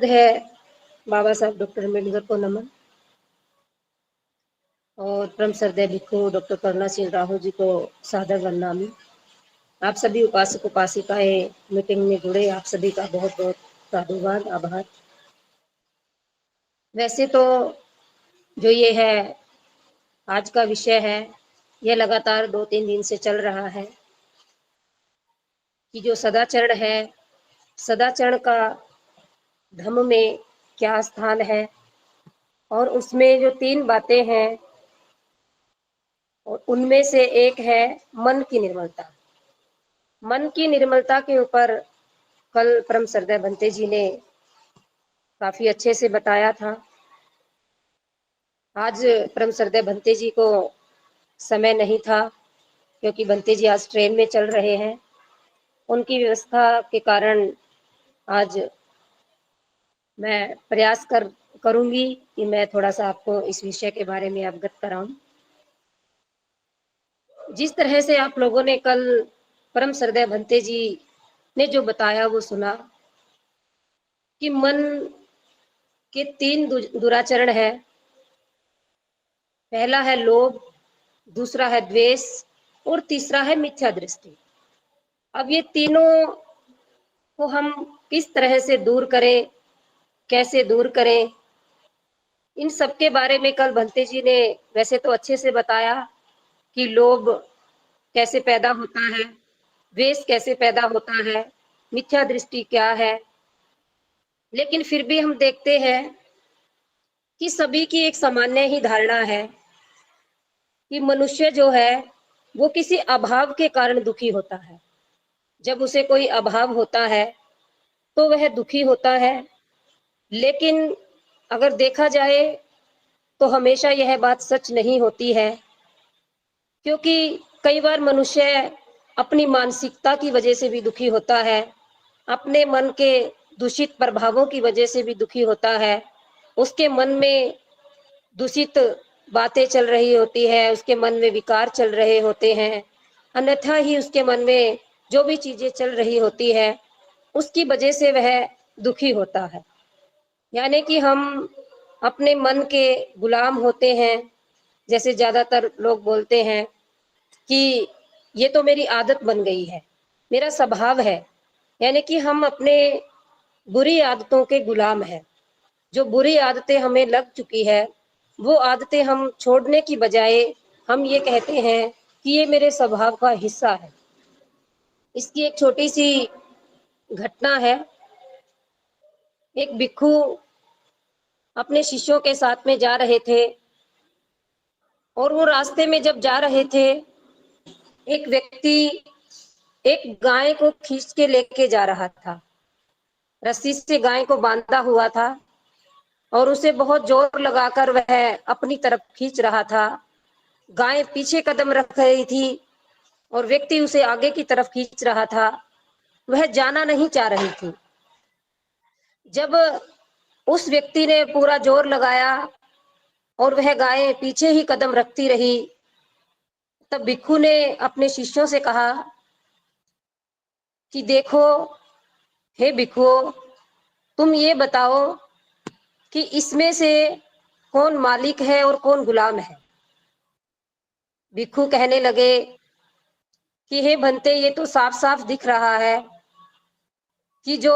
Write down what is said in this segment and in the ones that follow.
है बाबा साहब डॉक्टर अम्बेडकर को नमन और परम श्रद्धेय भिक्खु डॉक्टर करुणा सिंह राहू जी को सादर वंदनामि। आप सभी उपासक उपासिकाएं मीटिंग में जुड़े आप सभी का बहुत बहुत साधुवाद आभार। वैसे तो जो ये है आज का विषय है, यह लगातार 2-3 दिन से चल रहा है कि जो सदाचरण है, सदाचरण का धम्म में क्या स्थान है और उसमें जो 3 बातें हैं और उनमें से एक है मन की निर्मलता। मन की निर्मलता के ऊपर कल परम श्रद्धेय भंते जी ने काफी अच्छे से बताया था। आज परम श्रद्धेय भंते जी को समय नहीं था क्योंकि भंते जी आज ट्रेन में चल रहे हैं। उनकी व्यवस्था के कारण आज मैं प्रयास करूंगी कि मैं थोड़ा सा आपको इस विषय के बारे में अवगत कराऊं। जिस तरह से आप लोगों ने कल परम श्रद्धेय भंते जी ने जो बताया वो सुना कि मन के 3 दुराचरण है। पहला है लोभ, दूसरा है द्वेष और तीसरा है मिथ्या दृष्टि। अब ये तीनों को हम किस तरह से दूर करें, कैसे दूर करें, इन सब के बारे में कल भंते जी ने वैसे तो अच्छे से बताया कि लोभ कैसे पैदा होता है, द्वेष कैसे पैदा होता है, मिथ्या दृष्टि क्या है। लेकिन फिर भी हम देखते हैं कि सभी की एक सामान्य ही धारणा है कि मनुष्य जो है वो किसी अभाव के कारण दुखी होता है। जब उसे कोई अभाव होता है तो वह दुखी होता है। लेकिन अगर देखा जाए तो हमेशा यह बात सच नहीं होती है, क्योंकि कई बार मनुष्य अपनी मानसिकता की वजह से भी दुखी होता है, अपने मन के दूषित प्रभावों की वजह से भी दुखी होता है। उसके मन में दूषित बातें चल रही होती है, उसके मन में विकार चल रहे होते हैं, अन्यथा ही उसके मन में जो भी चीजें चल रही होती है उसकी वजह से वह दुखी होता है। यानी कि हम अपने मन के गुलाम होते हैं। जैसे ज्यादातर लोग बोलते हैं कि ये तो मेरी आदत बन गई है, मेरा स्वभाव है। यानी कि हम अपने बुरी आदतों के गुलाम हैं। जो बुरी आदतें हमें लग चुकी है वो आदतें हम छोड़ने की बजाय हम ये कहते हैं कि ये मेरे स्वभाव का हिस्सा है। इसकी एक छोटी सी घटना है। एक भिक्खु अपने शिष्यों के साथ में जा रहे थे और वो रास्ते में जब जा रहे थे, एक व्यक्ति एक गाय को खींच के लेके जा रहा था। रस्सी से गाय को बांधा हुआ था और उसे बहुत जोर लगाकर वह अपनी तरफ खींच रहा था। गाय पीछे कदम रख रही थी और व्यक्ति उसे आगे की तरफ खींच रहा था। वह जाना नहीं चाह रही थी। जब उस व्यक्ति ने पूरा जोर लगाया और वह गाय पीछे ही कदम रखती रही, तब भिक्खु ने अपने शिष्यों से कहा कि देखो हे भिक्खुओं, तुम ये बताओ कि इसमें से कौन मालिक है और कौन गुलाम है। भिक्खु कहने लगे कि हे भंते, ये तो साफ साफ दिख रहा है कि जो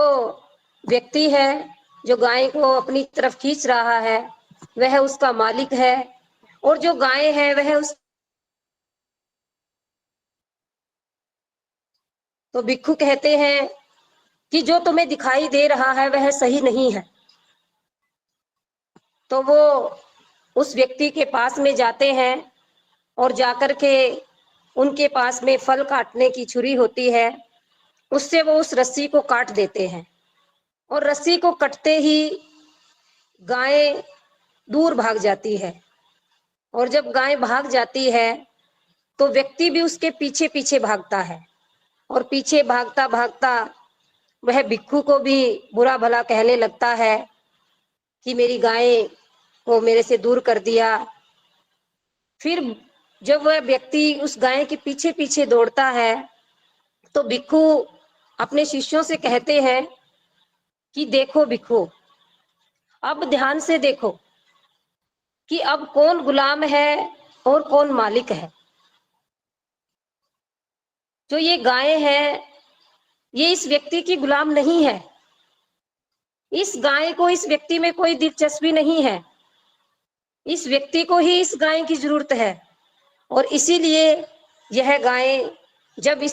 व्यक्ति है जो गाय को अपनी तरफ खींच रहा है वह उसका मालिक है और जो गाय है वह उस। तो भिक्खु कहते हैं कि जो तुम्हें दिखाई दे रहा है वह सही नहीं है। तो वो उस व्यक्ति के पास में जाते हैं और जाकर के उनके पास में फल काटने की छुरी होती है, उससे वो उस रस्सी को काट देते हैं और रस्सी को कटते ही गाय दूर भाग जाती है। और जब गाय भाग जाती है तो व्यक्ति भी उसके पीछे पीछे भागता है और पीछे भागता भागता वह भिक्खु को भी बुरा भला कहने लगता है कि मेरी गाय को मेरे से दूर कर दिया। फिर जब वह व्यक्ति उस गाय के पीछे पीछे दौड़ता है तो भिक्खु अपने शिष्यों से कहते हैं कि देखो भिक्खु, अब ध्यान से देखो कि अब कौन गुलाम है और कौन मालिक है। जो ये गाय है, ये इस व्यक्ति की गुलाम नहीं है। इस गाय को इस व्यक्ति में कोई दिलचस्पी नहीं है। इस व्यक्ति को ही इस गाय की जरूरत है, और इसीलिए यह गाय जब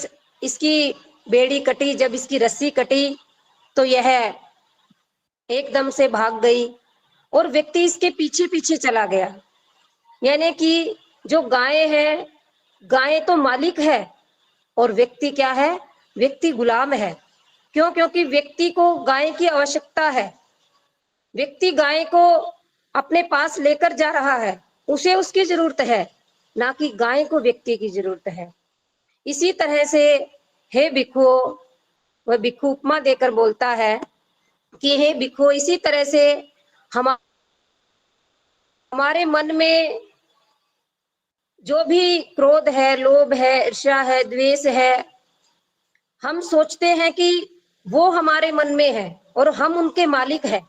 इसकी बेड़ी कटी, जब इसकी रस्सी कटी, तो यह एकदम से भाग गई और व्यक्ति इसके पीछे पीछे चला गया। यानी कि जो गाय है, गाय तो मालिक है और व्यक्ति क्या है? व्यक्ति गुलाम है। क्यों? क्योंकि व्यक्ति को गाय की आवश्यकता है। व्यक्ति गाय को अपने पास लेकर जा रहा है, उसे उसकी जरूरत है, ना कि गाय को व्यक्ति की जरूरत है। इसी तरह से हे भिक्खु, वह भिक्खु उपमा देकर बोलता है कि हे भिक्खु, इसी तरह से हमारे मन में जो भी क्रोध है, लोभ है, ईर्ष्या है, द्वेष है, हम सोचते हैं कि वो हमारे मन में है और हम उनके मालिक हैं।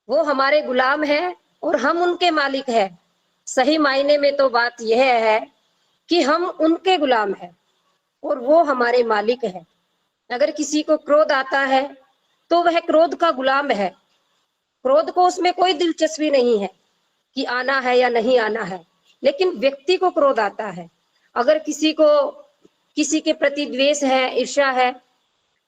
वो हमारे गुलाम हैं और हम उनके मालिक हैं। सही मायने में तो बात यह है कि हम उनके गुलाम हैं और वो हमारे मालिक हैं। अगर किसी को क्रोध आता है तो वह क्रोध का गुलाम है। क्रोध को उसमें कोई दिलचस्पी नहीं है कि आना है या नहीं आना है, लेकिन व्यक्ति को क्रोध आता है। अगर किसी को किसी के प्रति द्वेष है, ईर्ष्या है,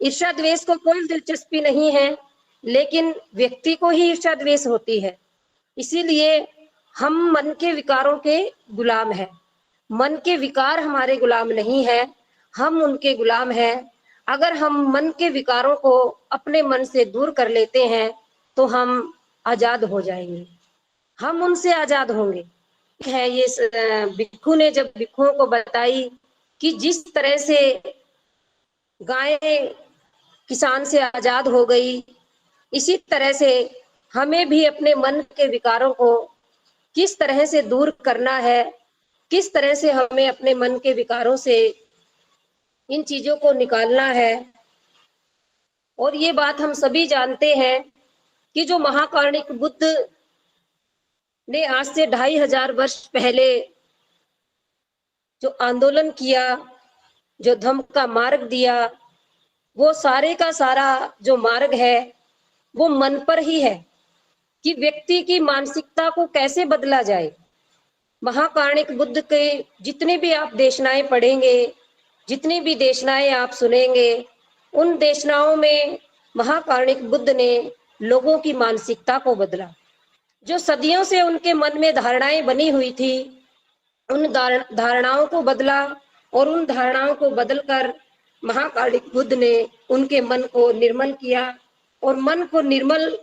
ईर्ष्या द्वेष को कोई दिलचस्पी नहीं है, लेकिन व्यक्ति को ही ईर्ष्या द्वेष होती है। इसीलिए हम मन के विकारों के गुलाम हैं। मन के विकार हमारे गुलाम नहीं है, हम उनके गुलाम हैं। अगर हम मन के विकारों को अपने मन से दूर कर लेते हैं तो हम आजाद हो जाएंगे, हम उनसे आजाद होंगे। है ये भिक्खु ने जब भिक्खुओं को बताई कि जिस तरह से गाय किसान से आजाद हो गई, इसी तरह से हमें भी अपने मन के विकारों को किस तरह से दूर करना है, किस तरह से हमें अपने मन के विकारों से इन चीजों को निकालना है। और ये बात हम सभी जानते हैं कि जो महाकारुणिक बुद्ध ने आज से 2500 वर्ष पहले जो आंदोलन किया, जो धम्म का मार्ग दिया, वो सारे का सारा जो मार्ग है वो मन पर ही है कि व्यक्ति की मानसिकता को कैसे बदला जाए। महाकारुणिक बुद्ध के जितने भी आप देशनाएं पढ़ेंगे, जितनी भी देशनाएं आप सुनेंगे, उन देशनाओं में महाकारुणिक बुद्ध ने लोगों की मानसिकता को बदला। जो सदियों से उनके मन में धारणाएं बनी हुई थी, उन धारणाओं को बदला, और उन धारणाओं को बदलकर महाकारुणिक बुद्ध ने उनके मन को निर्मल किया, और मन को निर्मल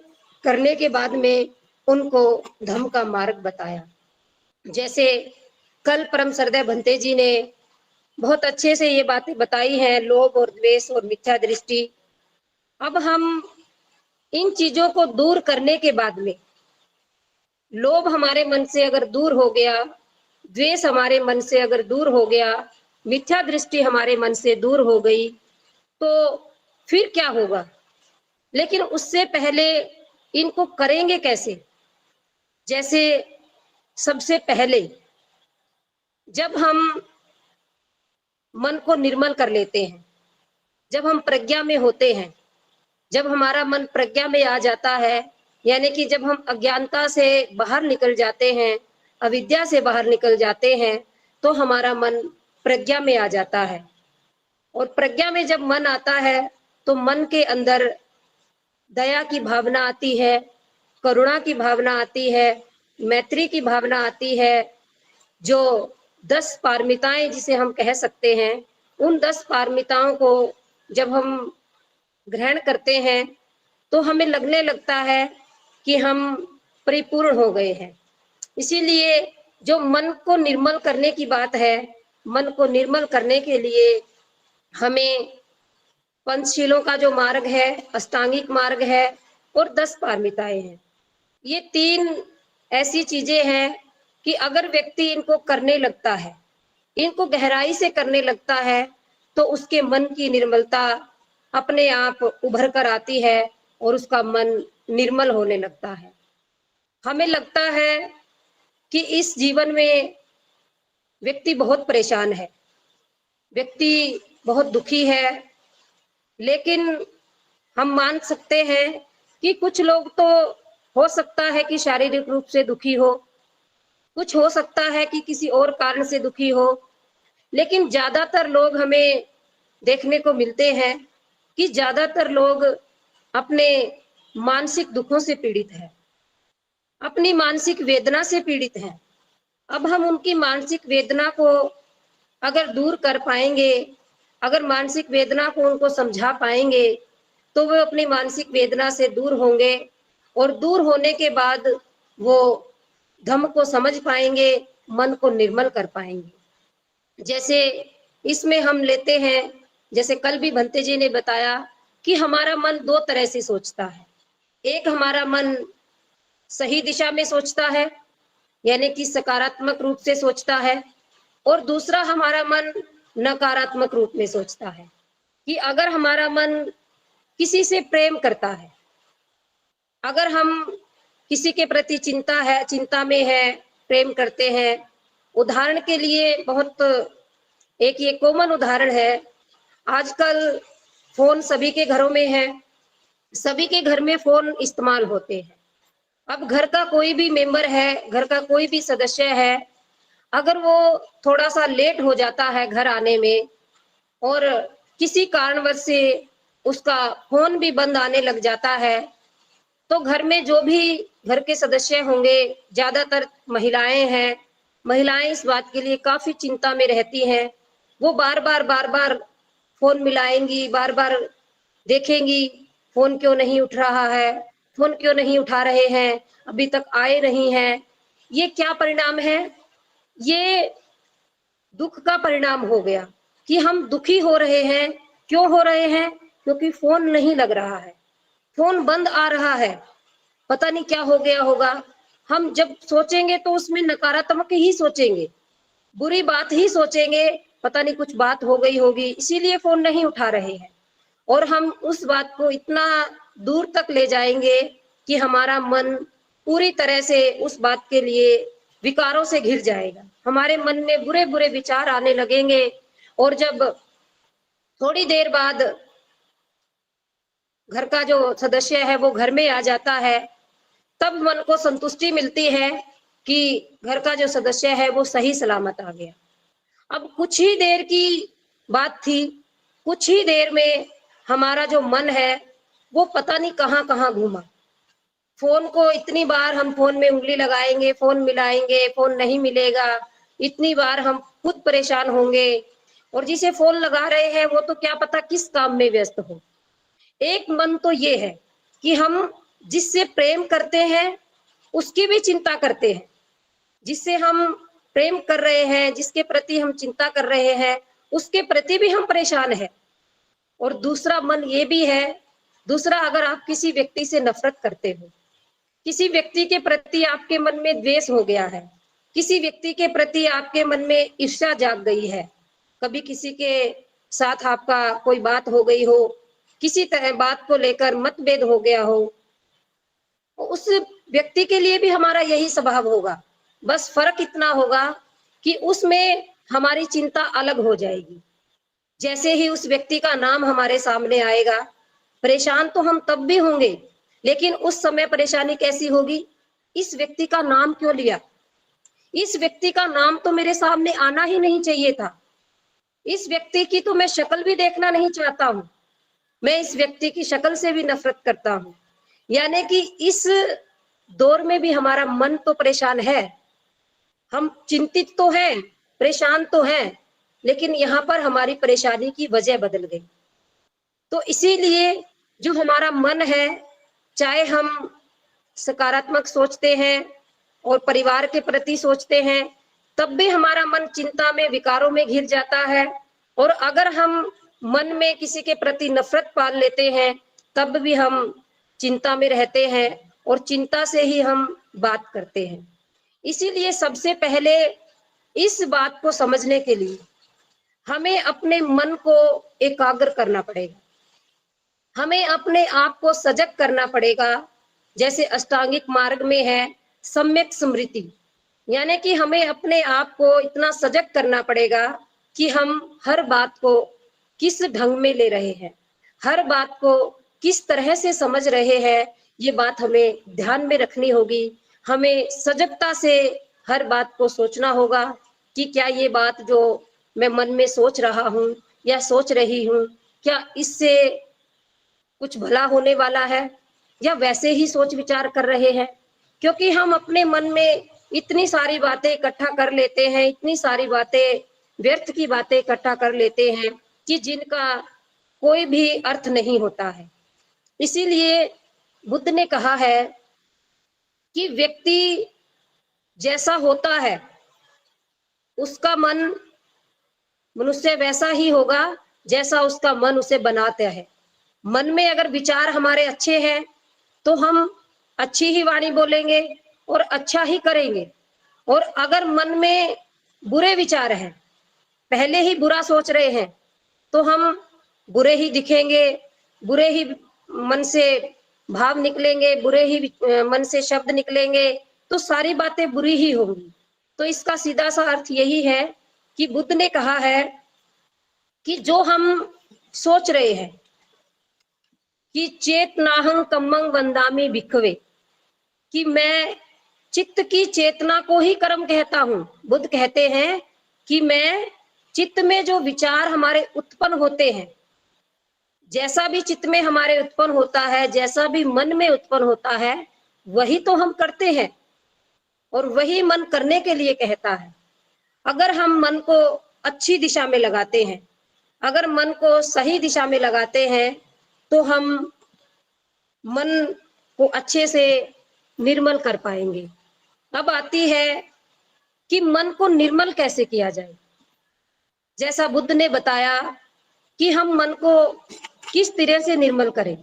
करने के बाद में उनको धम्म का मार्ग बताया। जैसे कल परम श्रद्धेय भंते जी ने बहुत अच्छे से ये बातें बताई हैं, लोभ और द्वेष और मिथ्या दृष्टि। अब हम इन चीजों को दूर करने के बाद में, लोभ हमारे मन से अगर दूर हो गया, द्वेष हमारे मन से अगर दूर हो गया, मिथ्या दृष्टि हमारे मन से दूर हो गई, तो फिर क्या होगा? लेकिन उससे पहले इनको करेंगे कैसे? जैसे सबसे पहले जब हम मन को निर्मल कर लेते हैं, जब हम प्रज्ञा में होते हैं, जब हमारा मन प्रज्ञा में आ जाता है, यानी कि जब हम अज्ञानता से बाहर निकल जाते हैं, अविद्या से बाहर निकल जाते हैं, तो हमारा मन प्रज्ञा में आ जाता है। और प्रज्ञा में जब मन आता है तो मन के अंदर दया की भावना आती है, करुणा की भावना आती है, मैत्री की भावना आती है। जो 10 पारमिताएं जिसे हम कह सकते हैं, उन 10 पारमिताओं को जब हम ग्रहण करते हैं तो हमें लगने लगता है कि हम परिपूर्ण हो गए हैं। इसीलिए जो मन को निर्मल करने की बात है, मन को निर्मल करने के लिए हमें पंचशीलों का जो मार्ग है, अष्टांगिक मार्ग है, और 10 पारमिताएं हैं। ये 3 ऐसी चीजें हैं कि अगर व्यक्ति इनको करने लगता है, इनको गहराई से करने लगता है, तो उसके मन की निर्मलता अपने आप उभर कर आती है और उसका मन निर्मल होने लगता है। हमें लगता है कि इस जीवन में व्यक्ति बहुत परेशान है, व्यक्ति बहुत दुखी है, लेकिन हम मान सकते हैं कि कुछ लोग तो हो सकता है कि शारीरिक रूप से दुखी हो, कुछ हो सकता है कि किसी और कारण से दुखी हो, लेकिन ज्यादातर लोग हमें देखने को मिलते हैं कि ज्यादातर लोग अपने मानसिक दुखों से पीड़ित हैं, अपनी मानसिक वेदना से पीड़ित हैं। अब हम उनकी मानसिक वेदना को अगर दूर कर पाएंगे, अगर मानसिक वेदना को उनको समझा पाएंगे, तो वो अपनी मानसिक वेदना से दूर होंगे और दूर होने के बाद वो धम्म को समझ पाएंगे, मन को निर्मल कर पाएंगे। जैसे इसमें हम लेते हैं, जैसे कल भी भंते जी ने बताया कि हमारा मन दो तरह से सोचता है। एक हमारा मन सही दिशा में सोचता है, यानी कि सकारात्मक रूप से सोचता है, और दूसरा हमारा मन नकारात्मक रूप में सोचता है। कि अगर हमारा मन किसी से प्रेम करता है, अगर हम किसी के प्रति चिंता में है, प्रेम करते हैं, उदाहरण के लिए बहुत एक ये कॉमन उदाहरण है, आजकल फोन सभी के घरों में है, सभी के घर में फोन इस्तेमाल होते हैं। अब घर का कोई भी मेंबर है, घर का कोई भी सदस्य है, अगर वो थोड़ा सा लेट हो जाता है घर आने में और किसी कारणवश से उसका फोन भी बंद आने लग जाता है, तो घर में जो भी घर के सदस्य होंगे, ज्यादातर महिलाएं हैं, महिलाएं इस बात के लिए काफी चिंता में रहती हैं। वो बार बार फोन मिलाएंगी, बार बार देखेंगी फोन क्यों नहीं उठ रहा है, फोन क्यों नहीं उठा रहे हैं, अभी तक आए नहीं हैं। ये क्या परिणाम है? ये दुख का परिणाम हो गया कि हम दुखी हो रहे हैं। क्यों हो रहे हैं? क्योंकि फोन नहीं लग रहा है, फोन बंद आ रहा है, पता नहीं क्या हो गया होगा। हम जब सोचेंगे तो उसमें नकारात्मक ही सोचेंगे, बुरी बात ही सोचेंगे, पता नहीं कुछ बात हो गई होगी, इसीलिए फोन नहीं उठा रहे हैं। और हम उस बात को इतना दूर तक ले जाएंगे कि हमारा मन पूरी तरह से उस बात के लिए विकारों से घिर जाएगा। हमारे मन में बुरे बुरे विचार आने लगेंगे, और जब थोड़ी देर बाद घर का जो सदस्य है वो घर में आ जाता है, तब मन को संतुष्टि मिलती है कि घर का जो सदस्य है वो सही सलामत आ गया। अब कुछ ही देर की बात थी, कुछ ही देर में हमारा जो मन है वो पता नहीं कहाँ कहाँ घूमा। फोन को इतनी बार हम फोन में उंगली लगाएंगे, फोन मिलाएंगे, फोन नहीं मिलेगा, इतनी बार हम खुद परेशान होंगे, और जिसे फोन लगा रहे हैं वो तो क्या पता किस काम में व्यस्त हो। एक मन तो ये है कि हम जिससे प्रेम करते हैं उसकी भी चिंता करते हैं, जिससे हम प्रेम कर रहे हैं, जिसके प्रति हम चिंता कर रहे हैं, उसके प्रति भी हम परेशान हैं। और दूसरा मन ये भी है, दूसरा, अगर आप किसी व्यक्ति से नफरत करते हो, किसी व्यक्ति के प्रति आपके मन में द्वेष हो गया है, किसी व्यक्ति के प्रति आपके मन में ईर्ष्या जाग गई है, कभी किसी के साथ आपका कोई बात हो गई हो, किसी तरह बात को लेकर मतभेद हो गया हो, उस व्यक्ति के लिए भी हमारा यही स्वभाव होगा। बस फर्क इतना होगा कि उसमें हमारी चिंता अलग हो जाएगी। जैसे ही उस व्यक्ति का नाम हमारे सामने आएगा, परेशान तो हम तब भी होंगे, लेकिन उस समय परेशानी कैसी होगी? इस व्यक्ति का नाम क्यों लिया? इस व्यक्ति का नाम तो मेरे सामने आना ही नहीं चाहिए था। इस व्यक्ति की तो मैं शक्ल भी देखना नहीं चाहता हूँ, मैं इस व्यक्ति की शक्ल से भी नफरत करता हूँ। यानी कि इस दौर में भी हमारा मन तो परेशान है, हम चिंतित तो हैं, परेशान तो हैं, लेकिन यहाँ पर हमारी परेशानी की वजह बदल गई। तो इसीलिए जो हमारा मन है, चाहे हम सकारात्मक सोचते हैं और परिवार के प्रति सोचते हैं, तब भी हमारा मन चिंता में, विकारों में घिर जाता है। और अगर हम मन में किसी के प्रति नफरत पाल लेते हैं, तब भी हम चिंता में रहते हैं और चिंता से ही हम बात करते हैं। इसीलिए सबसे पहले इस बात को समझने के लिए हमें अपने मन को एकाग्र करना पड़ेगा। हमें अपने आप को सजग करना पड़ेगा। जैसे अष्टांगिक मार्ग में है सम्यक स्मृति, यानी कि हमें अपने आप को इतना सजग करना पड़ेगा कि हम हर बात को किस ढंग में ले रहे हैं, हर बात को किस तरह से समझ रहे हैं, ये बात हमें ध्यान में रखनी होगी। हमें सजगता से हर बात को सोचना होगा कि क्या ये बात जो मैं मन में सोच रहा हूँ या सोच रही हूँ, क्या इससे कुछ भला होने वाला है या वैसे ही सोच विचार कर रहे हैं। क्योंकि हम अपने मन में इतनी सारी बातें इकट्ठा कर लेते हैं, इतनी सारी बातें, व्यर्थ की बातें इकट्ठा कर लेते हैं कि जिनका कोई भी अर्थ नहीं होता है। इसीलिए बुद्ध ने कहा है कि व्यक्ति जैसा होता है उसका मन मनुष्य वैसा ही होगा जैसा उसका मन उसे बनाता है। मन में अगर विचार हमारे अच्छे हैं तो हम अच्छी ही वाणी बोलेंगे और अच्छा ही करेंगे, और अगर मन में बुरे विचार हैं, पहले ही बुरा सोच रहे हैं, तो हम बुरे ही दिखेंगे, बुरे ही मन से भाव निकलेंगे, बुरे ही मन से शब्द निकलेंगे, तो सारी बातें बुरी ही होंगी। तो इसका सीधा सा अर्थ यही है कि बुद्ध ने कहा है कि जो हम सोच रहे हैं कि चेतनाहं कम्मं वंदामि भिक्खवे, कि मैं चित्त की चेतना को ही कर्म कहता हूं। बुद्ध कहते हैं कि मैं चित्त में जो विचार हमारे उत्पन्न होते हैं, जैसा भी चित्त में हमारे उत्पन्न होता है, जैसा भी मन में उत्पन्न होता है, वही तो हम करते हैं और वही मन करने के लिए कहता है। अगर हम मन को अच्छी दिशा में लगाते हैं, अगर मन को सही दिशा में लगाते हैं, तो हम मन को अच्छे से निर्मल कर पाएंगे। अब आती है कि मन को निर्मल कैसे किया जाए। जैसा बुद्ध ने बताया कि हम मन को किस तरह से निर्मल करें,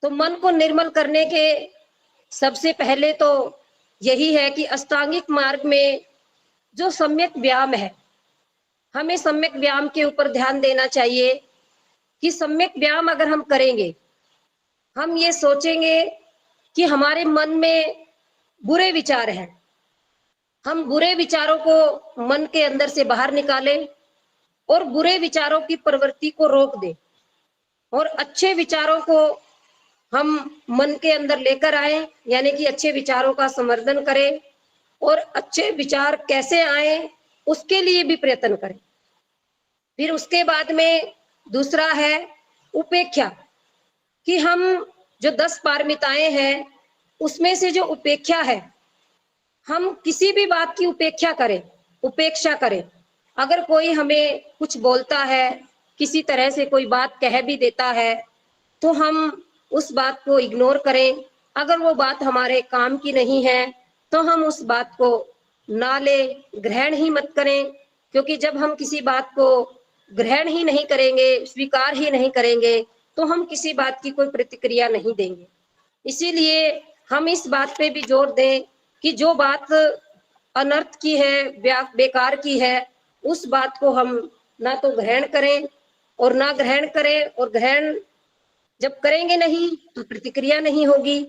तो मन को निर्मल करने के सबसे पहले तो यही है कि अष्टांगिक मार्ग में जो सम्यक व्यायाम है, हमें सम्यक व्यायाम के ऊपर ध्यान देना चाहिए कि सम्यक व्यायाम अगर हम करेंगे, हम ये सोचेंगे कि हमारे मन में बुरे विचार हैं, हम बुरे विचारों को मन के अंदर से बाहर निकालें और बुरे विचारों की प्रवृत्ति को रोक दें, और अच्छे विचारों को हम मन के अंदर लेकर आए, यानी कि अच्छे विचारों का संवर्धन करें, और अच्छे विचार कैसे आए उसके लिए भी प्रयत्न करें। फिर उसके बाद में दूसरा है उपेक्षा, कि हम जो 10 पारमिताएं हैं उसमें से जो उपेक्षा है, हम किसी भी बात की उपेक्षा करें, उपेक्षा करें। अगर कोई हमें कुछ बोलता है, किसी तरह से कोई बात कह भी देता है, तो हम उस बात को इग्नोर करें। अगर वो बात हमारे काम की नहीं है तो हम उस बात को ना ले, ग्रहण ही मत करें। क्योंकि जब हम किसी बात को ग्रहण ही नहीं करेंगे, स्वीकार ही नहीं करेंगे, तो हम किसी बात की कोई प्रतिक्रिया नहीं देंगे। इसीलिए हम इस बात पे भी जोर दें कि जो बात अनर्थ की है, बेकार की है, उस बात को हम ना तो ग्रहण करें और ना ग्रहण करें, और ग्रहण जब करेंगे नहीं तो प्रतिक्रिया नहीं होगी।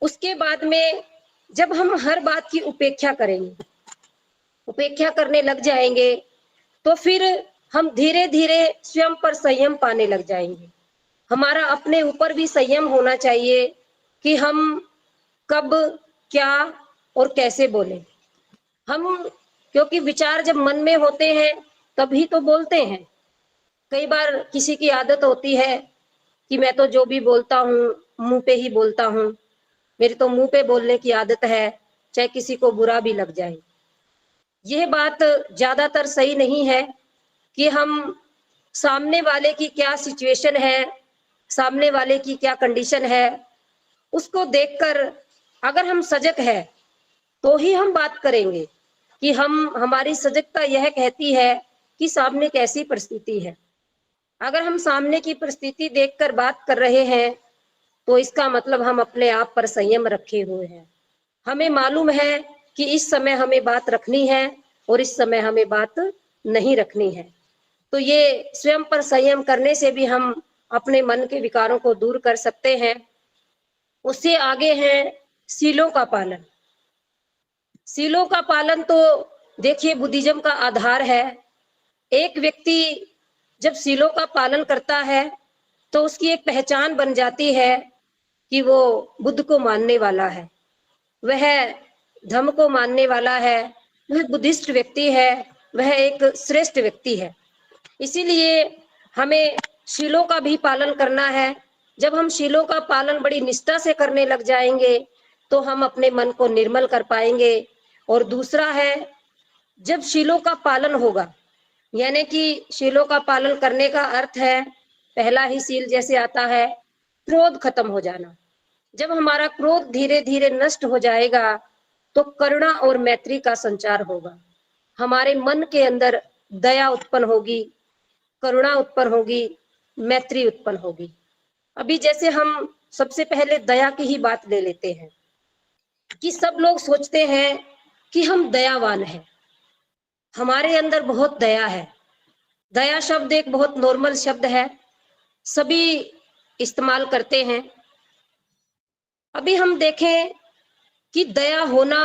उसके बाद में जब हम हर बात की उपेक्षा करेंगे, उपेक्षा करने लग जाएंगे, तो फिर हम धीरे धीरे स्वयं पर संयम पाने लग जाएंगे। हमारा अपने ऊपर भी संयम होना चाहिए कि हम कब, क्या और कैसे बोलें। हम, क्योंकि विचार जब मन में होते हैं तभी तो बोलते हैं। कई बार किसी की आदत होती है कि मैं तो जो भी बोलता हूँ मुंह पे ही बोलता हूँ, मेरी तो मुंह पे बोलने की आदत है, चाहे किसी को बुरा भी लग जाए। यह बात ज्यादातर सही नहीं है कि हम सामने वाले की क्या सिचुएशन है, सामने वाले की क्या कंडीशन है, उसको देखकर अगर हम सजग है तो ही हम बात करेंगे। कि हमारी सजगता यह कहती है कि सामने कैसी परिस्थिति है। अगर हम सामने की परिस्थिति देखकर बात कर रहे हैं तो इसका मतलब हम अपने आप पर संयम रखे हुए हैं। हमें मालूम है कि इस समय हमें बात रखनी है और इस समय हमें बात नहीं रखनी है। तो ये स्वयं पर संयम करने से भी हम अपने मन के विकारों को दूर कर सकते हैं। उससे आगे है सीलों का पालन। सीलों का पालन तो देखिए बुद्धिज्म का आधार है। एक व्यक्ति जब सीलों का पालन करता है तो उसकी एक पहचान बन जाती है कि वो बुद्ध को मानने वाला है, वह धम्म को मानने वाला है, वह बुद्धिस्ट व्यक्ति है, वह एक श्रेष्ठ व्यक्ति है। इसीलिए हमें शीलों का भी पालन करना है। जब हम शीलों का पालन बड़ी निष्ठा से करने लग जाएंगे तो हम अपने मन को निर्मल कर पाएंगे। और दूसरा है, जब शीलों का पालन होगा, यानी कि शीलों का पालन करने का अर्थ है, पहला ही सील जैसे आता है, क्रोध खत्म हो जाना। जब हमारा क्रोध धीरे धीरे नष्ट हो जाएगा तो करुणा और मैत्री का संचार होगा। हमारे मन के अंदर दया उत्पन्न होगी, करुणा उत्पन्न होगी, मैत्री उत्पन्न होगी। अभी जैसे हम सबसे पहले दया की ही बात ले लेते हैं कि सब लोग सोचते हैं कि हम दयावान हैं, हमारे अंदर बहुत दया है। दया शब्द एक बहुत नॉर्मल शब्द है, सभी इस्तेमाल करते हैं। अभी हम देखें कि दया होना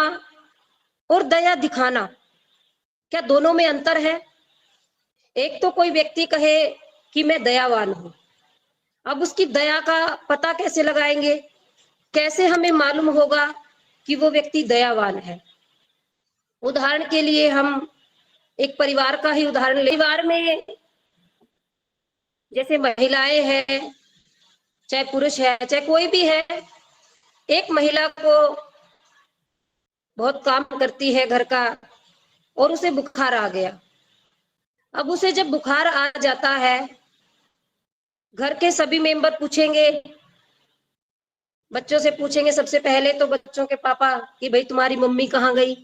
और दया दिखाना, क्या दोनों में अंतर है? एक तो कोई व्यक्ति कहे कि मैं दयावान हूं, अब उसकी दया का पता कैसे लगाएंगे? कैसे हमें मालूम होगा कि वो व्यक्ति दयावान है? उदाहरण के लिए हम एक परिवार का ही उदाहरण ले। परिवार में जैसे महिलाएं हैं, चाहे पुरुष है, चाहे कोई भी है, एक महिला को बहुत काम करती है घर का और उसे बुखार आ गया। अब उसे जब बुखार आ जाता है, घर के सभी मेंबर पूछेंगे, बच्चों से पूछेंगे सबसे पहले तो बच्चों के पापा कि भाई तुम्हारी मम्मी कहाँ गई?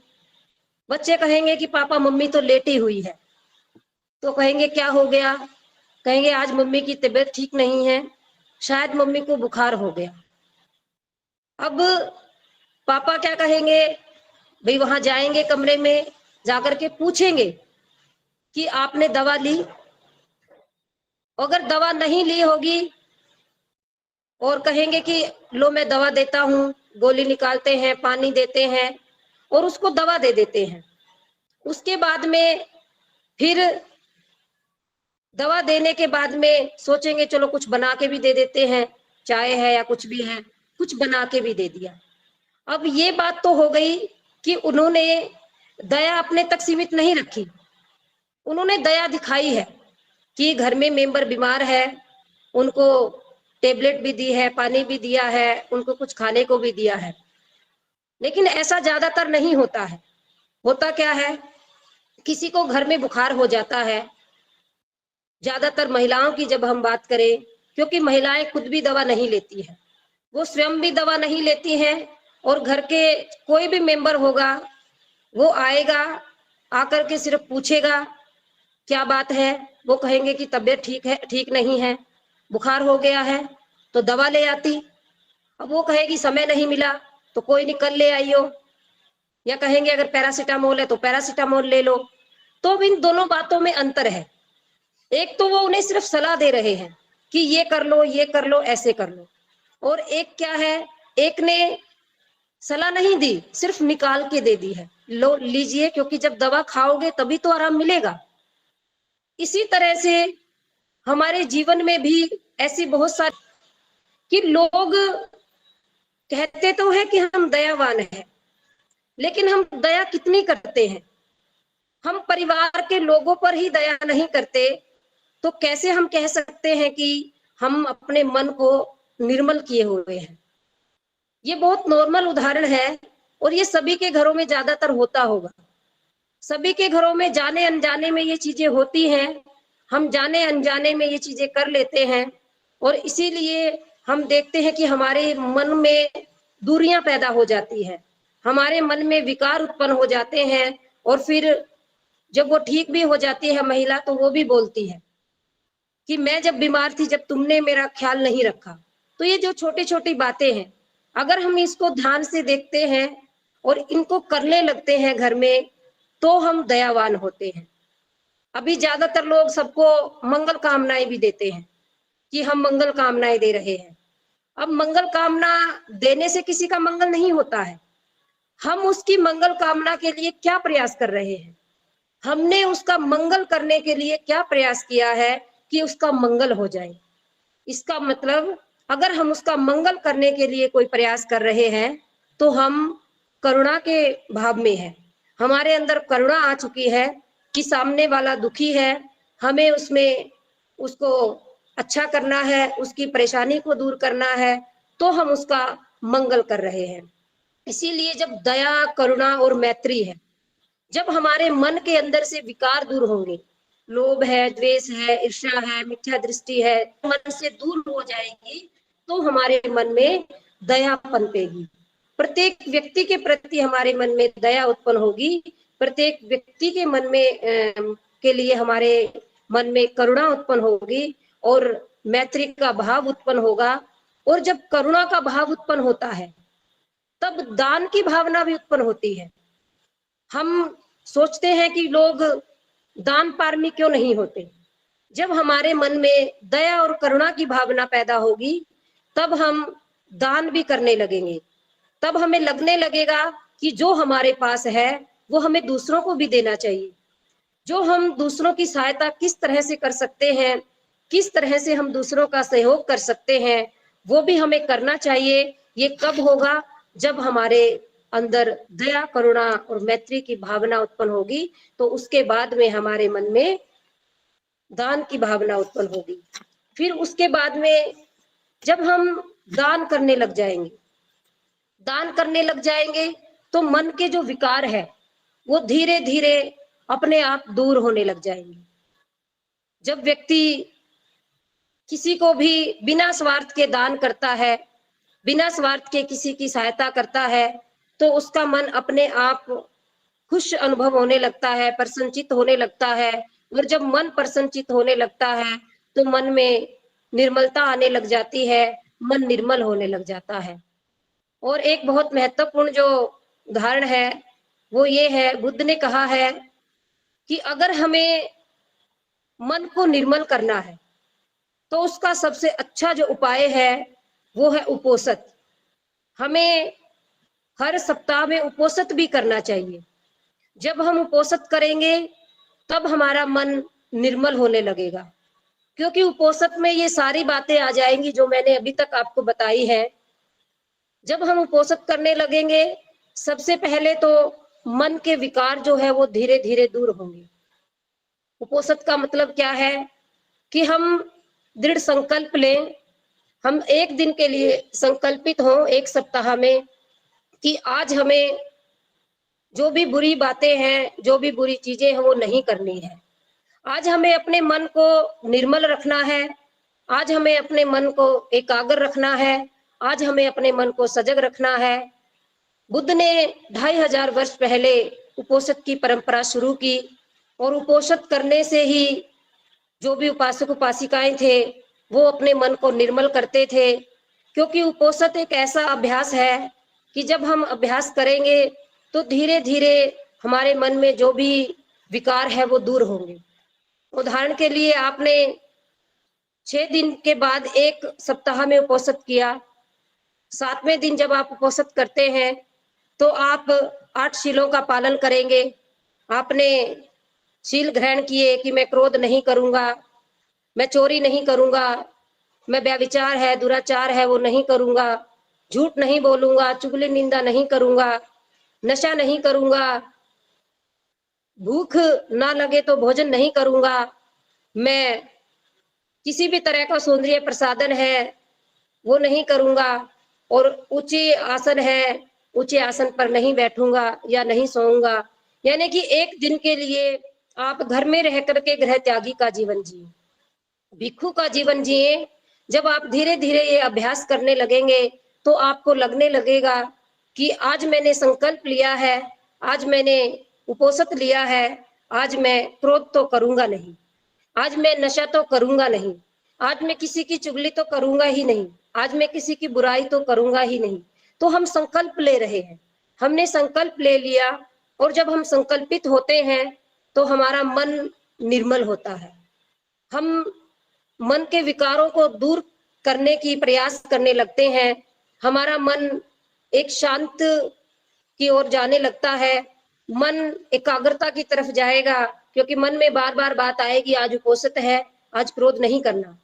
बच्चे कहेंगे कि पापा मम्मी तो लेटी हुई है। तो कहेंगे क्या हो गया? कहेंगे आज मम्मी की तबीयत ठीक नहीं है, शायद मम्मी को बुखार हो गया। अब पापा क्या कहेंगे? भाई वहां जाएंगे, कमरे में जाकर के पूछेंगे कि आपने दवा ली? अगर दवा नहीं ली होगी और कहेंगे कि लो मैं दवा देता हूँ, गोली निकालते हैं, पानी देते हैं और उसको दवा दे देते हैं। उसके बाद में फिर दवा देने के बाद में सोचेंगे चलो कुछ बना के भी दे देते हैं, चाय है या कुछ भी है, कुछ बना के भी दे दिया। अब ये बात तो हो गई कि उन्होंने दया अपने तक सीमित नहीं रखी, उन्होंने दया दिखाई है कि घर में मेंबर बीमार है, उनको टेबलेट भी दी है, पानी भी दिया है, उनको कुछ खाने को भी दिया है। लेकिन ऐसा ज्यादातर नहीं होता है। होता क्या है, किसी को घर में बुखार हो जाता है, ज्यादातर महिलाओं की जब हम बात करें, क्योंकि महिलाएं खुद भी दवा नहीं लेती है, वो स्वयं भी दवा नहीं लेती हैं, और घर के कोई भी मेंबर होगा वो आएगा, आकर के सिर्फ पूछेगा क्या बात है, वो कहेंगे कि तबीयत ठीक है, ठीक नहीं है, बुखार हो गया है, तो दवा ले आती। अब वो कहेगी समय नहीं मिला तो कोई नहीं कल ले आइयो, या कहेंगे अगर पैरासीटामोल है तो पैरासीटामोल ले लो। तो इन दोनों बातों में अंतर है। एक तो वो उन्हें सिर्फ सलाह दे रहे हैं कि ये कर लो, ये कर लो, ऐसे कर लो, और एक क्या है, एक ने सलाह नहीं दी, सिर्फ निकाल के दे दी है, लो लीजिए, क्योंकि जब दवा खाओगे तभी तो आराम मिलेगा। इसी तरह से हमारे जीवन में भी ऐसी बहुत सारी कि लोग कहते तो हैं कि हम दयावान हैं, लेकिन हम दया कितनी करते हैं? हम परिवार के लोगों पर ही दया नहीं करते तो कैसे हम कह सकते हैं कि हम अपने मन को निर्मल किए हुए हैं? ये बहुत नॉर्मल उदाहरण है और ये सभी के घरों में ज्यादातर होता होगा। सभी के घरों में जाने अनजाने में ये चीजें होती हैं, हम जाने अनजाने में ये चीजें कर लेते हैं, और इसीलिए हम देखते हैं कि हमारे मन में दूरियां पैदा हो जाती है, हमारे मन में विकार उत्पन्न हो जाते हैं, और फिर जब वो ठीक भी हो जाती है महिला तो वो भी बोलती है कि मैं जब बीमार थी, जब तुमने मेरा ख्याल नहीं रखा। तो ये जो छोटी छोटी बातें हैं, अगर हम इसको ध्यान से देखते हैं और इनको करने लगते हैं घर में, तो हम दयावान होते हैं। अभी ज्यादातर लोग सबको मंगल कामनाएं भी देते हैं, कि हम मंगल कामनाएं दे रहे हैं। अब मंगल कामना देने से किसी का मंगल नहीं होता है। हम उसकी मंगल कामना के लिए क्या प्रयास कर रहे हैं, हमने उसका मंगल करने के लिए क्या प्रयास किया है कि उसका मंगल हो जाए। इसका मतलब अगर हम उसका मंगल करने के लिए कोई प्रयास कर रहे हैं तो हम करुणा के भाव में है, हमारे अंदर करुणा आ चुकी है कि सामने वाला दुखी है, हमें उसमें उसको अच्छा करना है, उसकी परेशानी को दूर करना है, तो हम उसका मंगल कर रहे हैं। इसीलिए जब दया, करुणा और मैत्री है, जब हमारे मन के अंदर से विकार दूर होंगे, लोभ है, द्वेष है, ईर्ष्या है, मिथ्या दृष्टि है, मन से दूर हो जाएगी, तो हमारे मन में दया पनपेगी। प्रत्येक व्यक्ति के प्रति हमारे मन में दया उत्पन्न होगी, प्रत्येक व्यक्ति के मन में के लिए हमारे मन में करुणा उत्पन्न होगी और मैत्री का भाव उत्पन्न होगा। और जब करुणा का भाव उत्पन्न होता है तब दान की भावना भी उत्पन्न होती है। हम सोचते हैं कि लोग दान पारमी क्यों नहीं होते। जब हमारे मन में दया और करुणा की भावना पैदा होगी तब हम दान भी करने लगेंगे, तब हमें लगने लगेगा कि जो हमारे पास है वो हमें दूसरों को भी देना चाहिए। जो हम दूसरों की सहायता किस तरह से कर सकते हैं, किस तरह से हम दूसरों का सहयोग कर सकते हैं, वो भी हमें करना चाहिए। ये कब होगा, जब हमारे अंदर दया, करुणा और मैत्री की भावना उत्पन्न होगी, तो उसके बाद में हमारे मन में दान की भावना उत्पन्न होगी। फिर उसके बाद में जब हम दान करने लग जाएंगे, दान करने लग जाएंगे तो मन के जो विकार है वो धीरे धीरे अपने आप दूर होने लग जाएंगे। जब व्यक्ति किसी को भी बिना स्वार्थ के दान करता है, बिना स्वार्थ के किसी की सहायता करता है, तो उसका मन अपने आप खुश अनुभव होने लगता है, प्रसन्नचित होने लगता है। और जब मन प्रसन्नचित होने लगता है तो मन में निर्मलता आने लग जाती है, मन निर्मल होने लग जाता है। और एक बहुत महत्वपूर्ण जो उदाहरण है वो ये है, बुद्ध ने कहा है कि अगर हमें मन को निर्मल करना है तो उसका सबसे अच्छा जो उपाय है वो है उपोषित। हमें हर सप्ताह में उपोषित भी करना चाहिए। जब हम उपोषित करेंगे तब हमारा मन निर्मल होने लगेगा, क्योंकि उपोषित में ये सारी बातें आ जाएंगी जो मैंने अभी तक आपको बताई है। जब हम उपोषित करने लगेंगे, सबसे पहले तो मन के विकार जो है वो धीरे धीरे दूर होंगे। उपोषित का मतलब क्या है कि हम दृढ़ संकल्प लें, हम एक दिन के लिए संकल्पित हों एक सप्ताह में कि आज हमें जो भी बुरी बातें हैं, जो भी बुरी चीजें हैं वो नहीं करनी है। आज हमें अपने मन को निर्मल रखना है, आज हमें अपने मन को एकाग्र रखना है, आज हमें अपने मन को सजग रखना है। बुद्ध ने 2500 वर्ष पहले उपोषित की परंपरा शुरू की और उपोषित करने से ही जो भी उपासक उपासिकाएं थे वो अपने मन को निर्मल करते थे। क्योंकि उपोषित एक ऐसा अभ्यास है कि जब हम अभ्यास करेंगे तो धीरे धीरे हमारे मन में जो भी विकार है वो दूर होंगे। उदाहरण के लिए आपने 6 दिन के बाद एक सप्ताह में उपोषित किया, 7वें दिन जब आप उपोषित करते हैं तो आप 8 शीलों का पालन करेंगे। आपने शील ग्रहण किए कि मैं क्रोध नहीं करूंगा, मैं चोरी नहीं करूंगा, मैं व्यभिचार है, दुराचार है वो नहीं करूंगा, झूठ नहीं बोलूंगा, चुगली निंदा नहीं करूंगा, नशा नहीं करूंगा, भूख ना लगे तो भोजन नहीं करूंगा, मैं किसी भी तरह का सौंदर्य प्रसाधन है वो नहीं करूंगा, और ऊंचे आसन है ऊंचे आसन पर नहीं बैठूंगा या नहीं सोऊंगा। यानी कि एक दिन के लिए आप घर में रह करके गृह त्यागी का जीवन जिए, भिक्षु का जीवन जिए। जब आप धीरे धीरे ये अभ्यास करने लगेंगे तो आपको लगने लगेगा कि आज मैंने संकल्प लिया है, आज मैंने उपोषित लिया है, आज मैं क्रोध तो करूंगा नहीं, आज मैं नशा तो करूंगा नहीं, आज मैं किसी की चुगली तो करूंगा ही नहीं, आज मैं किसी की बुराई तो करूंगा ही नहीं। तो हम संकल्प ले रहे हैं, हमने संकल्प ले लिया। और जब हम संकल्पित होते हैं तो हमारा मन निर्मल होता है, हम मन के विकारों को दूर करने की प्रयास करने लगते हैं, हमारा मन एक शांत की ओर जाने लगता है, मन एकाग्रता की तरफ जाएगा, क्योंकि मन में बार-बार बात आएगी, आज उपोषित है, आज क्रोध नहीं करना,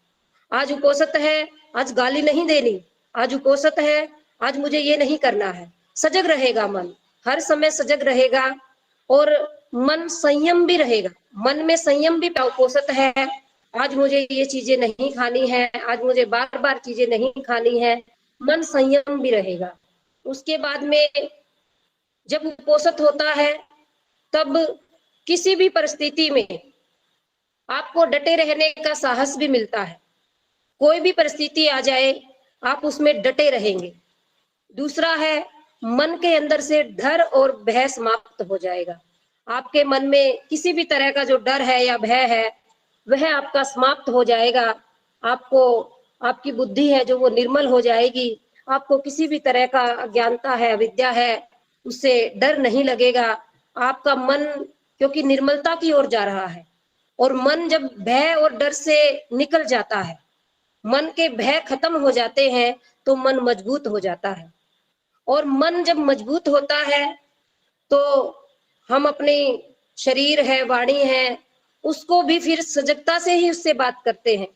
आज उपोषित है, आज गाली नहीं देनी, आज उपोषित है, आज मुझे ये नहीं करना है। सजग रहेगा मन, हर समय सजग रहेगा और मन संयम भी रहेगा। मन में संयम भी उपोषित है, आज मुझे ये चीजें नहीं खानी है, आज मुझे बार-बार चीजें नहीं खानी है, मन संयम भी रहेगा। उसके बाद में जब उपोषित होता है, तब किसी भी परिस्थिति में आपको डटे रहने का साहस भी मिलता है। कोई भी परिस्थिति आ जाए, आप उसमें डटे रहेंगे। दूसरा है, मन के अंदर से डर और भय समाप्त हो जाएगा। आपके मन में किसी भी तरह का जो डर है या भय है, वह आपका समाप्त हो जाएगा। आपको आपकी बुद्धि है जो वो निर्मल हो जाएगी। आपको किसी भी तरह का अज्ञानता है, अविद्या है, उससे डर नहीं लगेगा। आपका मन क्योंकि निर्मलता की ओर जा रहा है, और मन जब भय और डर से निकल जाता है, मन के भय खत्म हो जाते हैं, तो मन मजबूत हो जाता है। और मन जब मजबूत होता है, तो हम अपने शरीर है, वाणी है, उसको भी फिर सजगता से ही उससे बात करते हैं।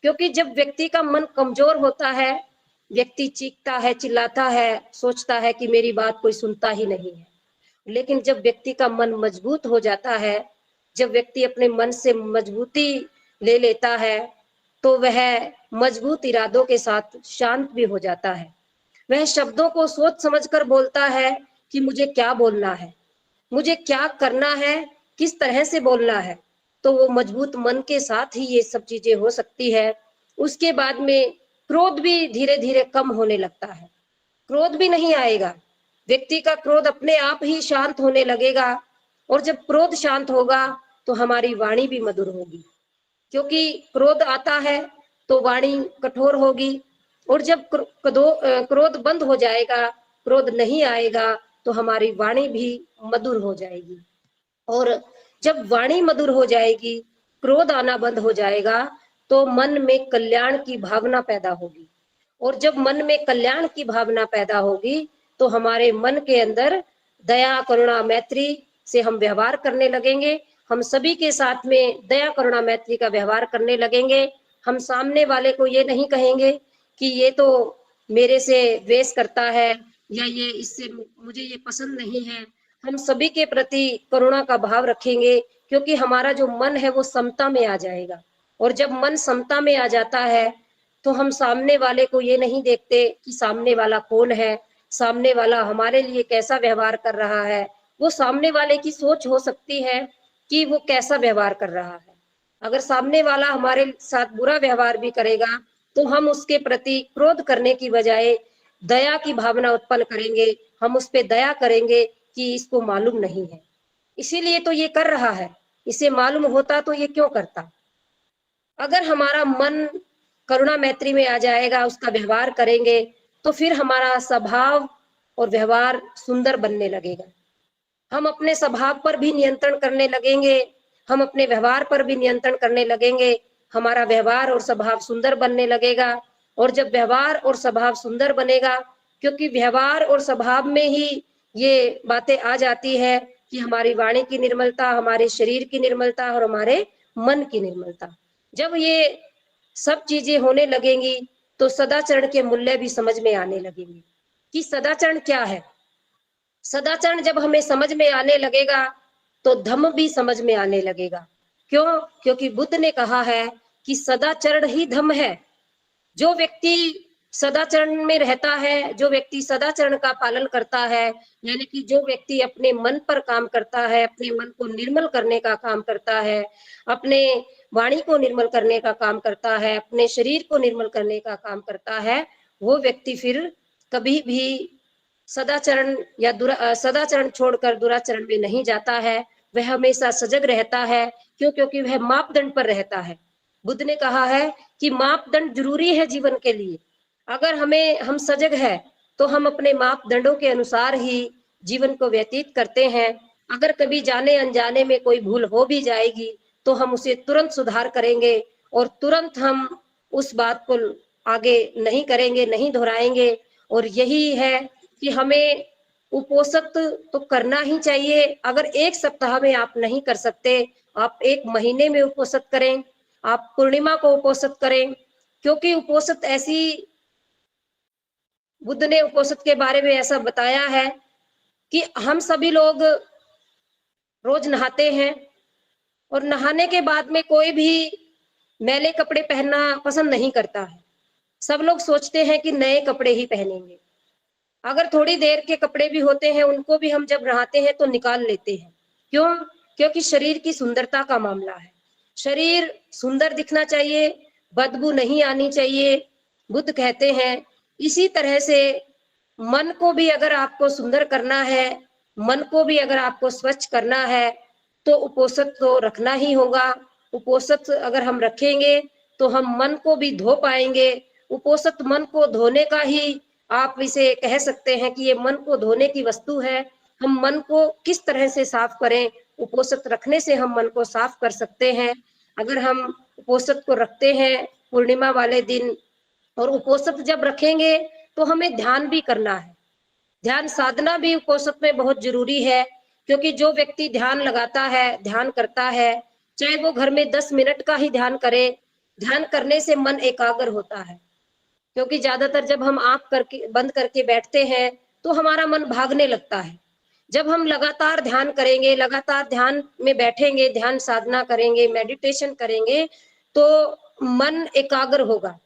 क्योंकि जब व्यक्ति का मन कमजोर होता है, व्यक्ति चीखता है, चिल्लाता है, सोचता है कि मेरी बात कोई सुनता ही नहीं है। लेकिन जब व्यक्ति का मन मजबूत हो जाता है, जब व्यक्ति अपने मन से मजबूती ले लेता है, तो वह मजबूत इरादों के साथ शांत भी हो जाता है। वह शब्दों को सोच समझकर बोलता है कि मुझे क्या बोलना है, मुझे क्या करना है, किस तरह से बोलना है। तो वो मजबूत मन के साथ ही ये सब चीजें हो सकती है। उसके बाद में क्रोध भी धीरे धीरे कम होने लगता है, क्रोध भी नहीं आएगा, व्यक्ति का क्रोध अपने आप ही शांत होने लगेगा। और जब क्रोध शांत होगा, तो हमारी वाणी भी मधुर होगी, क्योंकि क्रोध आता है तो वाणी कठोर होगी। और जब क्रोध बंद हो जाएगा, क्रोध नहीं आएगा, तो हमारी वाणी भी मधुर हो जाएगी। और जब वाणी मधुर हो जाएगी, क्रोध आना बंद हो जाएगा, तो मन में कल्याण की भावना पैदा होगी। और जब मन में कल्याण की भावना पैदा होगी, तो हमारे मन के अंदर दया, करुणा, मैत्री से हम व्यवहार करने लगेंगे। हम सभी के साथ में दया, करुणा, मैत्री का व्यवहार करने लगेंगे। हम सामने वाले को ये नहीं कहेंगे कि ये तो मेरे से द्वेष करता है, या ये इससे मुझे ये पसंद नहीं है। हम सभी के प्रति करुणा का भाव रखेंगे, क्योंकि हमारा जो मन है वो समता में आ जाएगा। और जब मन समता में आ जाता है, तो हम सामने वाले को ये नहीं देखते कि सामने वाला कौन है, सामने वाला हमारे लिए कैसा व्यवहार कर रहा है। वो सामने वाले की सोच हो सकती है कि वो कैसा व्यवहार कर रहा है। अगर सामने वाला हमारे साथ बुरा व्यवहार भी करेगा, तो हम उसके प्रति क्रोध करने की बजाय दया की भावना उत्पन्न करेंगे। हम उस पे दया करेंगे कि इसको मालूम नहीं है, इसीलिए तो ये कर रहा है, इसे मालूम होता तो ये क्यों करता। अगर हमारा मन करुणा मैत्री में आ जाएगा, उसका व्यवहार करेंगे, तो फिर हमारा स्वभाव और व्यवहार सुंदर बनने लगेगा। हम अपने स्वभाव पर भी नियंत्रण करने लगेंगे, हम अपने व्यवहार पर भी नियंत्रण करने लगेंगे। हमारा व्यवहार और स्वभाव सुंदर बनने लगेगा। और जब व्यवहार और स्वभाव सुंदर बनेगा, क्योंकि व्यवहार और स्वभाव में ही ये बातें आ जाती है कि हमारी वाणी की निर्मलता, हमारे शरीर की निर्मलता और हमारे मन की निर्मलता। जब ये सब चीजें होने लगेंगी, तो सदाचरण के मूल्य भी समझ में आने लगेंगे कि सदाचरण क्या है। सदाचरण जब हमें समझ में आने लगेगा, तो धम्म भी समझ में आने लगेगा। क्यों? क्योंकि बुद्ध ने कहा है कि सदाचरण ही धम्म है। जो व्यक्ति सदाचरण में रहता है, जो व्यक्ति सदाचरण का पालन करता है, यानी कि जो व्यक्ति अपने मन पर काम करता है, अपने मन को निर्मल करने का काम करता है, अपने वाणी को निर्मल करने का काम करता है, अपने शरीर को निर्मल करने का काम करता है, वो व्यक्ति फिर कभी भी सदाचरण या सदाचरण छोड़कर दुराचरण में नहीं जाता है। वह हमेशा सजग रहता है। क्यों? क्योंकि वह मापदंड पर रहता है। बुद्ध ने कहा है कि मापदंड जरूरी है जीवन के लिए। अगर हम सजग है, तो हम अपने मापदंडों के अनुसार ही जीवन को व्यतीत करते हैं। अगर कभी जाने अनजाने में कोई भूल हो भी जाएगी, तो हम उसे तुरंत सुधार करेंगे और तुरंत हम उस बात को आगे नहीं करेंगे, नहीं दोहराएंगे। और यही है कि हमें उपोषित तो करना ही चाहिए। अगर 1 सप्ताह में आप नहीं कर सकते, आप 1 महीने में उपोषित करें, आप पूर्णिमा को उपोषित करें, क्योंकि उपोषित ऐसी, बुद्ध ने उपोषित के बारे में ऐसा बताया है कि हम सभी लोग रोज नहाते हैं और नहाने के बाद में कोई भी मैले कपड़े पहनना पसंद नहीं करता है। सब लोग सोचते हैं कि नए कपड़े ही पहनेंगे। अगर थोड़ी देर के कपड़े भी होते हैं, उनको भी हम जब नहाते हैं तो निकाल लेते हैं। क्यों? क्योंकि शरीर की सुंदरता का मामला है। शरीर सुंदर दिखना चाहिए, बदबू नहीं आनी चाहिए। बुद्ध कहते हैं इसी तरह से मन को भी अगर आपको सुंदर करना है, मन को भी अगर आपको स्वच्छ करना है, तो उपोषित तो रखना ही होगा। उपोषित अगर हम रखेंगे तो हम मन को भी धो पाएंगे। उपोषित मन को धोने का ही आप इसे कह सकते हैं कि ये मन को धोने की वस्तु है। हम मन को किस तरह से साफ करें? उपोषित रखने से हम मन को साफ कर सकते हैं। अगर हम उपोषित को रखते हैं पूर्णिमा वाले दिन, और उपोषित जब रखेंगे तो हमें ध्यान भी करना है। ध्यान साधना भी उपोषित में बहुत जरूरी है, क्योंकि जो व्यक्ति ध्यान लगाता है, ध्यान करता है, चाहे वो घर में 10 मिनट का ही ध्यान करे, ध्यान करने से मन एकाग्र होता है। क्योंकि ज्यादातर जब हम आंख करके बंद करके बैठते हैं तो हमारा मन भागने लगता है। जब हम लगातार ध्यान करेंगे, लगातार ध्यान में बैठेंगे, ध्यान साधना करेंगे, मेडिटेशन करेंगे, तो मन एकाग्र होगा।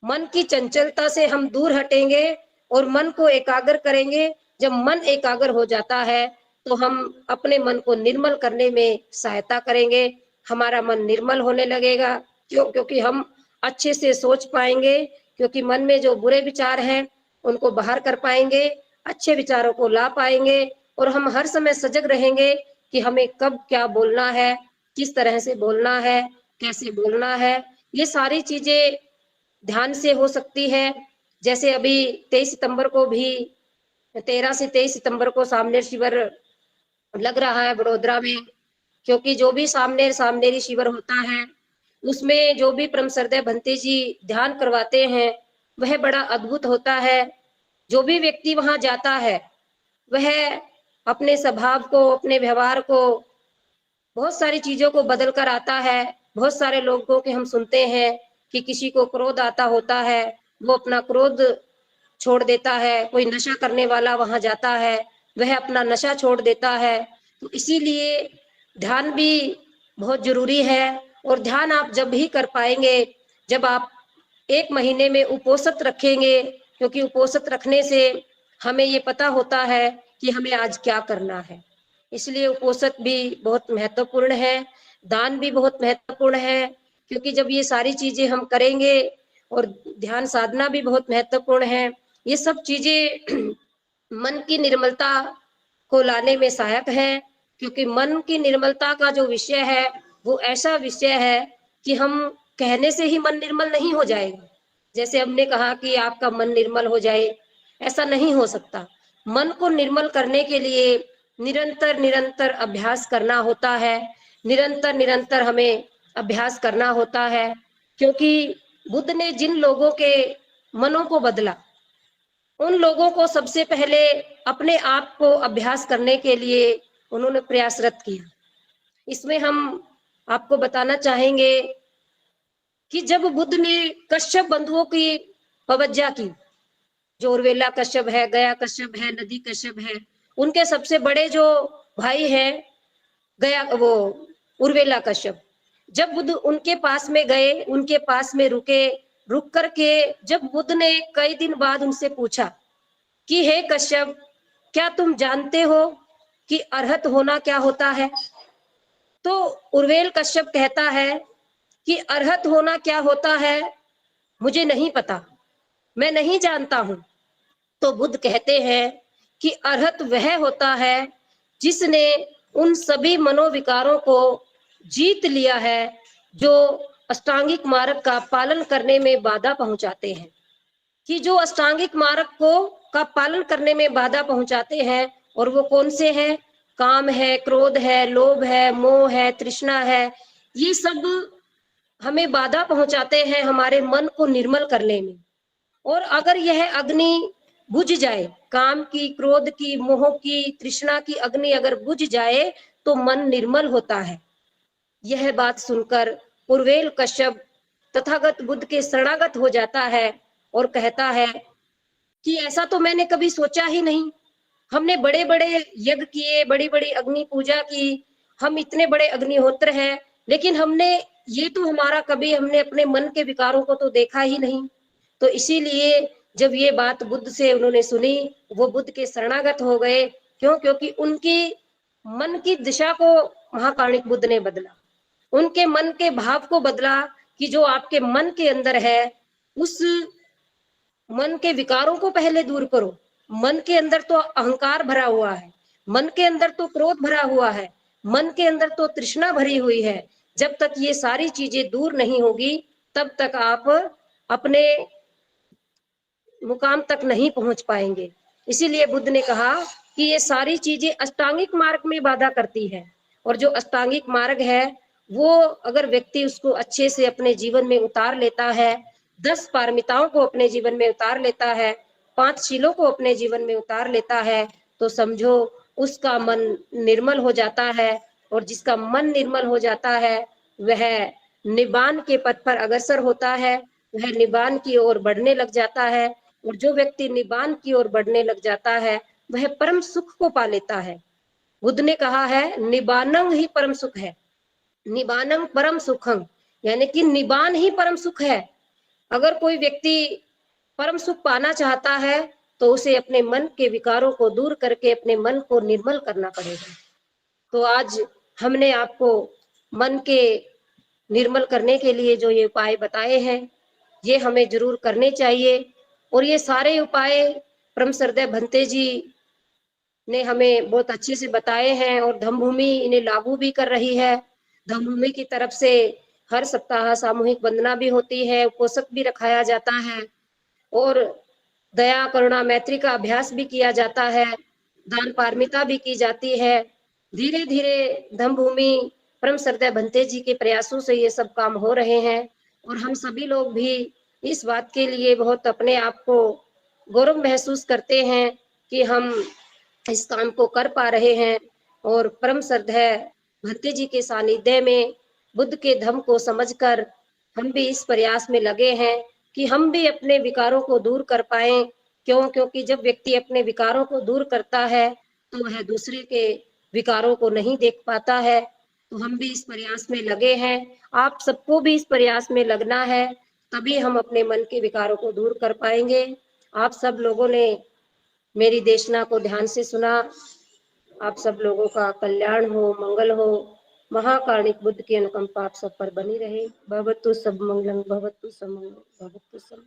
मन की चंचलता से हम दूर हटेंगे और मन को एकाग्र करेंगे। जब मन एकाग्र हो जाता है तो हम अपने मन को निर्मल करने में सहायता करेंगे। हमारा मन निर्मल होने लगेगा। क्यों? क्योंकि हम अच्छे से सोच पाएंगे, क्योंकि मन में जो बुरे विचार हैं उनको बाहर कर पाएंगे, अच्छे विचारों को ला पाएंगे, और हम हर समय सजग रहेंगे कि हमें कब क्या बोलना है, किस तरह से बोलना है, कैसे बोलना है। ये सारी चीजें ध्यान से हो सकती है। जैसे अभी 23 सितंबर को भी, 13 से 23 सितंबर को सामने शिविर लग रहा है बड़ोदरा में। क्योंकि जो भी सामनेरी शिविर होता है, उसमें जो भी परम श्रद्धेय भंते जी ध्यान करवाते हैं, वह बड़ा अद्भुत होता है। जो भी व्यक्ति वहां जाता है, वह अपने स्वभाव को, अपने व्यवहार को, बहुत सारी चीजों को बदल कर आता है। बहुत सारे लोगों के हम सुनते हैं कि किसी को क्रोध आता होता है, वो अपना क्रोध छोड़ देता है। कोई नशा करने वाला वहां जाता है, वह अपना नशा छोड़ देता है। तो इसीलिए ध्यान भी बहुत जरूरी है। और ध्यान आप जब भी कर पाएंगे जब आप 1 महीने में उपोषित रखेंगे, क्योंकि उपोषित रखने से हमें ये पता होता है कि हमें आज क्या करना है। इसलिए उपोषित भी बहुत महत्वपूर्ण है, दान भी बहुत महत्वपूर्ण है। क्योंकि जब ये सारी चीजें हम करेंगे, और ध्यान साधना भी बहुत महत्वपूर्ण है, ये सब चीजें मन की निर्मलता को लाने में सहायक है। क्योंकि मन की निर्मलता का जो विषय है वो ऐसा विषय है कि हम कहने से ही मन निर्मल नहीं हो जाएगा। जैसे हमने कहा कि आपका मन निर्मल हो जाए, ऐसा नहीं हो सकता। मन को निर्मल करने के लिए निरंतर निरंतर अभ्यास करना होता है। निरंतर निरंतर हमें अभ्यास करना होता है। क्योंकि बुद्ध ने जिन लोगों के मनों को बदला, उन लोगों को सबसे पहले अपने आप को अभ्यास करने के लिए उन्होंने प्रयासरत किया। इसमें हम आपको बताना चाहेंगे कि जब बुद्ध ने कश्यप बंधुओं की पवज्जा की, जो उर्वेला कश्यप है, गया कश्यप है, नदी कश्यप है, उनके सबसे बड़े जो भाई हैं गया, वो उर्वेला कश्यप, जब बुद्ध उनके पास में गए, उनके पास में रुके, रुक करके जब बुद्ध ने कई दिन बाद उनसे पूछा कि हे कश्यप, क्या तुम जानते हो कि अरहत होना क्या होता है? तो उर्वेल कश्यप कहता है कि अरहत होना क्या होता है मुझे नहीं पता, मैं नहीं जानता हूं। तो बुद्ध कहते हैं कि अरहत वह होता है जिसने उन सभी मनोविकारों को जीत लिया है जो अष्टांगिक मार्ग का पालन करने में बाधा पहुंचाते हैं। कि जो अष्टांगिक मार्ग को का पालन करने में बाधा पहुंचाते हैं, और वो कौन से हैं? काम है, क्रोध है, लोभ है, मोह है, तृष्णा है। ये सब हमें बाधा पहुंचाते हैं हमारे मन को निर्मल करने में। और अगर यह अग्नि बुझ जाए, काम की, क्रोध की, मोह की, तृष्णा की अग्नि अगर बुझ जाए तो मन निर्मल होता है। यह बात सुनकर पुरवेल कश्यप तथागत बुद्ध के शरणागत हो जाता है और कहता है कि ऐसा तो मैंने कभी सोचा ही नहीं। हमने बड़े-बड़े यज्ञ किए, बड़ी-बड़ी अग्नि पूजा की, हम इतने बड़े अग्निहोत्र हैं, लेकिन हमने ये तो हमारा कभी हमने अपने मन के विकारों को तो देखा ही नहीं। तो इसीलिए जब ये बात बुद्ध से उन्होंने सुनी, वो बुद्ध के शरणागत हो गए। क्यों? क्योंकि उनकी मन की दिशा को महाकारुणिक बुद्ध ने बदला। उनके मन के भाव को बदला कि जो आपके मन के अंदर है, उस मन के विकारों को पहले दूर करो। मन के अंदर तो अहंकार भरा हुआ है, मन के अंदर तो क्रोध भरा हुआ है, मन के अंदर तो तृष्णा भरी हुई है। जब तक ये सारी चीजें दूर नहीं होगी, तब तक आप अपने मुकाम तक नहीं पहुंच पाएंगे। इसीलिए बुद्ध ने कहा कि ये सारी चीजें अष्टांगिक मार्ग में बाधा करती है, और जो अष्टांगिक मार्ग है वो अगर व्यक्ति उसको अच्छे से अपने जीवन में उतार लेता है, 10 पारमिताओं को अपने जीवन में उतार लेता है, 5 शीलों को अपने जीवन में उतार लेता है, तो समझो उसका मन निर्मल हो जाता है। और जिसका मन निर्मल हो जाता है वह निब्बान के पथ पर अग्रसर होता है, वह निब्बान की ओर बढ़ने लग जाता है। और जो व्यक्ति निब्बान की ओर बढ़ने लग जाता है वह परम सुख को पा लेता है। बुद्ध ने कहा है निब्बानंग ही परम सुख है, निब्बानंग परम सुखम, यानी कि निब्बान ही परम सुख है। अगर कोई व्यक्ति परम सुख पाना चाहता है तो उसे अपने मन के विकारों को दूर करके अपने मन को निर्मल करना पड़ेगा। तो आज हमने आपको मन के निर्मल करने के लिए जो ये उपाय बताए हैं, ये हमें जरूर करने चाहिए। और ये सारे उपाय परम श्रद्धेय भंते जी ने हमें बहुत अच्छे से बताए हैं, और धम्मभूमि इन्हें लागू भी कर रही है। धम्मभूमि की तरफ से हर सप्ताह सामूहिक वंदना भी होती है, पोषक भी रखाया जाता है, और दया करुणा मैत्री का अभ्यास भी किया जाता है, दान पारमिता भी की जाती है। धीरे धीरे धम्मभूमि परम श्रद्धेय भंते जी के प्रयासों से ये सब काम हो रहे हैं, और हम सभी लोग भी इस बात के लिए बहुत अपने आप को गौरव महसूस करते हैं कि हम इस काम को कर पा रहे हैं। और परम श्रद्धेय भंते जी के सानिध्य में बुद्ध के धम्म को समझकर हम भी इस प्रयास में लगे हैं कि हम भी अपने विकारों को दूर कर पाए। क्यों? क्योंकि जब व्यक्ति अपने विकारों को दूर करता है तो वह दूसरे के विकारों को नहीं देख पाता है। तो हम भी इस प्रयास में लगे हैं, आप सबको भी इस प्रयास में लगना है, तभी हम अपने मन के विकारों को दूर कर पाएंगे। आप सब लोगों ने मेरी देशना को ध्यान से सुना। आप सब लोगों का कल्याण हो, मंगल हो। महाकारुणिक बुद्ध की अनुकंपा आप सब पर बनी रहे। भवतु सब मंगलम, भवतु सब मंगलम, भवतु सब